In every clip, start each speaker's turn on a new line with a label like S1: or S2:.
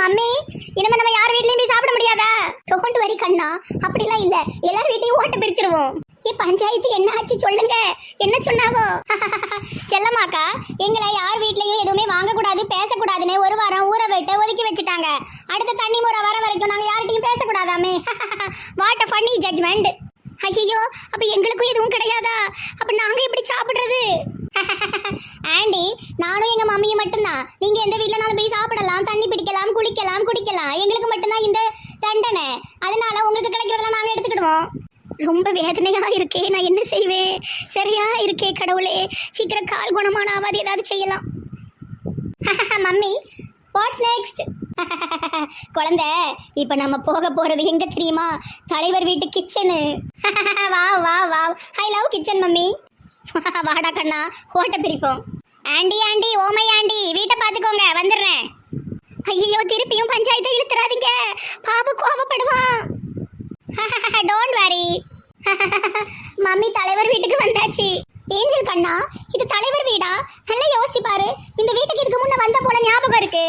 S1: Mummy இனிமே நம்ம யார் வீட்லயும் போய் சாப்பிட முடியாதா? டோன்ட் வரி கண்ணா, அப்படிலாம் இல்ல, எல்லார் வீட்டையும் ஓட்ட பிரிச்சிருவோம். பஞ்சாயத்து என்ன ஆச்சு சொல்லுங்க, என்ன சொன்னாவோ? செல்லமாக்கா எங்களை யார் வீட்லயும் எதுவுமே வாங்கக்கூடாது பேசக்கூடாதுன்னு ஒரு வாரம் ஊற விட்டு ஒதுக்கி வச்சுட்டாங்க. அடுத்த தண்ணி முறை வர வரைக்கும் நாங்க யார்கிட்டையும் பேசக்கூடாதாமே. What a funny judgement. ஐயோ, அப்ப எங்களுக்கும் எதுவும் கிடையாதா? அப்ப நாங்க எப்படி சாப்பிடுறது? ஆண்டி, நானும் எங்க மம்மியும் மட்டும்தான். நீங்க எந்த வீட்லனாலும் போய் சாப்பிடலாம், தண்ணி பிடிக்கலாம், குளிக்கலாம், குடிக்கலாம். எங்களுக்கு மட்டும்தான் இந்த தண்டனை. அதனால உங்களுக்கு கிடைக்கிறதெல்லாம் நாங்க எடுத்துக்கிடுவோம். ரொம்ப வேதனையா இருக்கே, நான் என்ன செய்வேன்? சரியா இருக்கே கடவுளே, சீக்கிரம் கால் குணமானாவது ஏதாவது செய்யலாம். Mummy, what's next? குழந்தை, இப்ப நம்ம போக போறது எங்க தெரியுமா? தலைவர் வீட்டு கிச்சனு. வா வா வா, ஐ லவ் கிச்சன் மம்மி. வாடா கண்ணா, ஓட்ட பிரிப்போம். ஆண்டி ஆண்டி, ஓமை ஆண்டி, வீட்டை பாத்துக்கோங்க, வந்துடுறேன். ஐயோ, திருப்பியும் பஞ்சாயத்தை இழுத்துறாதீங்க, பாபு கோவப்படுவான். Don't worry. மம்மி, தலைவர் வீட்டுக்கு வந்தாச்சு. ஏஞ்சல் கண்ணா, இது தலைவர் வீடா? நல்லா யோசிச்சு பாரு, இந்த வீட்டுக்கு இதுக்கு முன்ன வந்த போல ஞாபகம் இருக்கு.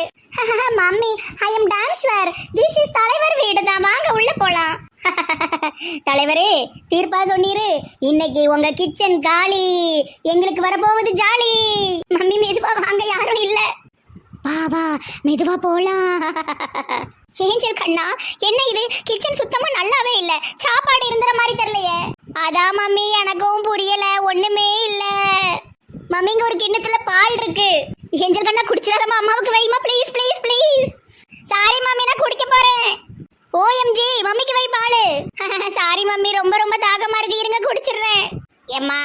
S1: Mummy, I am damn sure this is தலைவர் வீடு தான், வாங்க உள்ள போலாம். தலைவரே, தீர்ப்பா சொன்னீரு, இன்னைக்கு உங்க கிச்சன் காலி, எங்களுக்கு வரப்போவது ஜாலி. மம்மி மெதுவா வாங்க, யாரும் இல்ல. வா வா, மெதுவா போலாம். ஏஞ்சல் கண்ணா, என்ன இது? கிச்சன் சுத்தமா நல்லாவே இல்ல, சாப்பாடு இருந்துற மாதிரி தெரியலையே. அதான் மம்மி, எனக்கும் புரியல, ஒண்ணுமே இல்ல. மம்மி, இங்க ஒரு கிண்ணத்துல பால் இருக்கு. ஏஞ்சல் கண்ணா, குடிச்சிடாதம்மா, அம்மாவுக்கு வைமா please please please. Sorry mummy, நான் குடிக்க போறேன். ஓஎம்ஜி, மம்மிக்கு வை பாலு. சாரி மம்மி, ரொம்ப ரொம்ப தாகமா இருக்கு, இருங்க குடிச்சிடுறேன். ஏம்மா,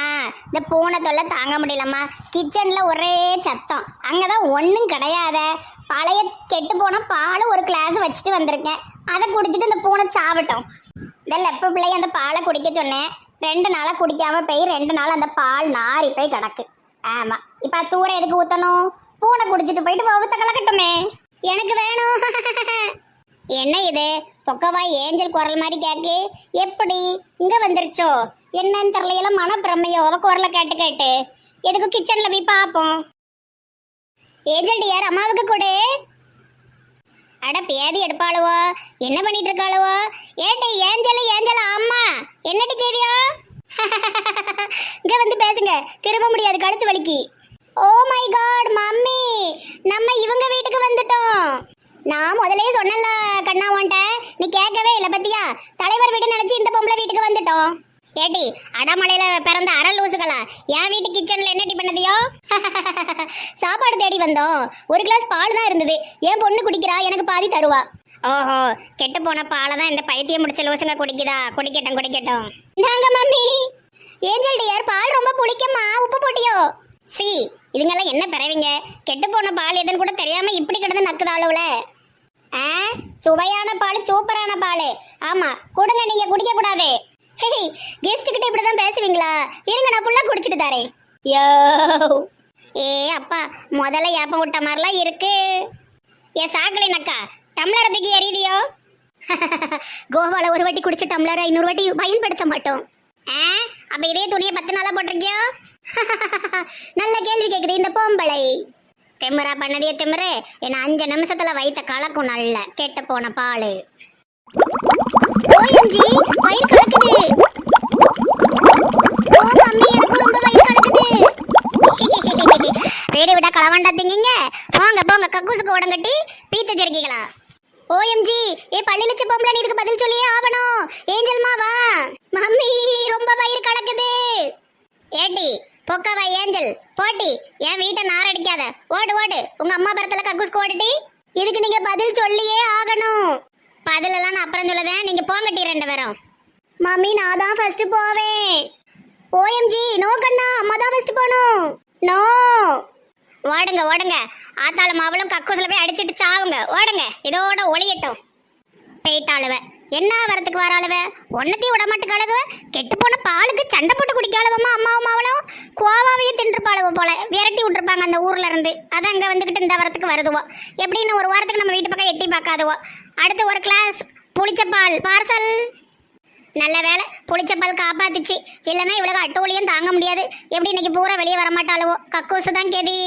S1: இந்த பூனை தொல்லை தாங்க முடியலம்மா. கிச்சன்ல ஒரே சத்தம், அங்கதான் ஒன்றும் கிடையாத. பழைய கெட்டு போன பால் ஒரு கிளாஸ் வச்சுட்டு வந்திருக்கேன், அதை குடிச்சிட்டு இந்த பூனை சாப்பிட்டோம். இந்த லெப்ப பிள்ளைய அந்த பாலை குடிக்க சொன்னேன், 2 நாளாக குடிக்காம போய் 2 நாள் அந்த பால் நாரி போய் கிடக்கு. ஆமா, இப்போ தூரம் எதுக்கு ஊற்றணும்? பூனை குடிச்சிட்டு போயிட்டு வவுத்த கலக்கட்டுமே. எனக்கு வேணும். என்ன இது பொக்கவாய் ஏஞ்சல் குரல் மாதிரி கேக்கு? எப்படி இங்க வந்துருச்சோ என்னன்னு தெரியல, மனப்பிரமையோ அவ குரலை கேட்டு கேட்டு. எதுக்கு கிச்சன்ல போய் பார்ப்போம். ஏஞ்சல் டியார், அம்மாவுக்கு கொடு. அட பேதி எடுப்பாளுவோ, என்ன பண்ணிட்டு இருக்காளுவோ? ஏட்டி ஏஞ்சல், ஏஞ்சல் அம்மா, என்னடி செய்தியோ? இங்க வந்து பேசுங்க, திரும்ப முடியாது, கழுத்து வலிக்கு. ஓ மை காட் மம்மி, நம்ம இவங்க வீட்டுக்கு வந்துட்டோம். நான் முதலே சொன்னல கண்ணா உன்ட்ட, நீ கேட்கவே இல்லை பத்தியா? தலைவர் வீடு நினைச்சு இந்த பொம்பளை வீட்டுக்கு வந்துட்டோம். ஏட்டி அடமலையில பிறந்த அரலூசுகளா, என் வீட்டு கிச்சன்ல என்னடி பண்ணதியோ? சாப்பாடு தேடி வந்தோம், ஒரு கிளாஸ் பால் தான் இருந்தது, என் பொண்ணு குடிக்கிறா, எனக்கு பாதி தருவா. ஓஹோ, கெட்டு போன பாலை தான் இந்த பைத்தியம் முடிச்ச லூசுங்க குடிக்குதா? குடிக்கட்டும் குடிக்கட்டும். நாங்க மம்மி. ஏஞ்சல் டியர், பால் ரொம்ப புளிக்குமா, உப்பு போட்டியோ? சி, இதுங்கெல்லாம் என்ன பிறவிங்க? கெட்டு போன பால் எதுன்னு கூட தெரியாம இப்படி கிடந்து நக்குதாளுவுல. சுவையான பால், சூப்பரான பால். ஆமா, கொடுங்க, நீங்க குடிக்க கூடாது. கெஸ்ட் கிட்ட இப்படிதான் பேசுவீங்களா? இருங்க, நான் ஃபுல்லா குடிச்சிட்டு தரேன். யோ ஏ அப்பா, முதல்ல ஏப்பம் விட்ட மாதிரிலாம் இருக்கு. ஏன் சாக்கலை நக்கா, டம்ளர் தூக்கி எறியதியோ? கோவால ஒரு வாட்டி குடிச்ச டம்ளரை இன்னொரு வாட்டி பயன்படுத்த மாட்டோம். அப்ப இதே துணியை 10 நாளா போட்டிருக்கியோ? நல்ல கேள்வி கேக்குது இந்த பொம்பளை. திமிரா பண்ணதே திமிரு, என்ன 5 நிமிஷத்துல வைத்த கலக்கும். நல்ல கெட்ட போன பாலு. ஓஎம்ஜி, வயிறு கலக்குது. ஓ மம்மி, எனக்கு ரொம்ப வயிறு கலக்குது. வீடு விட களவாண்டா திங்கிங்க. போங்க போங்க, கக்கூசுக்கு உடங்கட்டி பீத்த ஜெருக்கிகளா. ஓஎம்ஜி, பள்ளி லட்ச பொம்பளை, நீ இதுக்கு பதில் சொல்லியே ஆகணும். ஏஞ்சல் மாவா, மம்மி ரொம்ப வயிறு கலக்குது. ஏட்டி பொக்கவா ஏஞ்சல் போட்டி, என் வீட்டை நாரடிக்காத, ஓடு ஓடு, உங்க அம்மா பரத்துல கக்கூஸ்க்கு ஓடுட்டி. இதுக்கு நீங்க பதில் சொல்லியே ஆகணும். பதிலெல்லாம் நான் அப்புறம் சொல்லுதேன், நீங்க போங்கட்டி 2 பேரும். மம்மி, நான் தான் ஃபர்ஸ்ட் போவேன். ஓஎம்ஜி, நோ கண்ணா, அம்மா தான் ஃபர்ஸ்ட் போகணும். நோ. ஓடுங்க ஓடுங்க, ஆத்தாளும் மாவளும் கக்கூசில் போய் அடிச்சிட்டு சாவுங்க, ஓடுங்க, இதோட ஒளியட்டும். போயிட்டாளுவ, என்ன வரத்துக்கு வராளுவ, ஒன்னத்தையும் விட மாட்டுக்கு அழகுவ. கெட்டு போன பாலுக்கு சண்டை போட்டு குடிக்காளுவமா அம்மாவும் மாவளும். கோவாவையும் தின்றுப்பாளுவ போல, விரட்டி விட்டுருப்பாங்க அந்த ஊர்ல இருந்து. அதை அங்கே வந்துக்கிட்டு இந்த வரத்துக்கு வருதுவோ. எப்படின்னு ஒரு வாரத்துக்கு நம்ம வீட்டு பக்கம் எட்டி பார்க்காதுவோ. அடுத்து ஒரு கிளாஸ் புளிச்ச பால் பார்சல். நல்ல வேலை, புளிச்ச பால் காப்பாத்துச்சு, இல்லைன்னா இவ்வளவு அட்டோலியும் தாங்க முடியாது. எப்படி இன்னைக்கு பூரா வெளியே வரமாட்டாளுவோ, கக்கூசு தான் கெதி.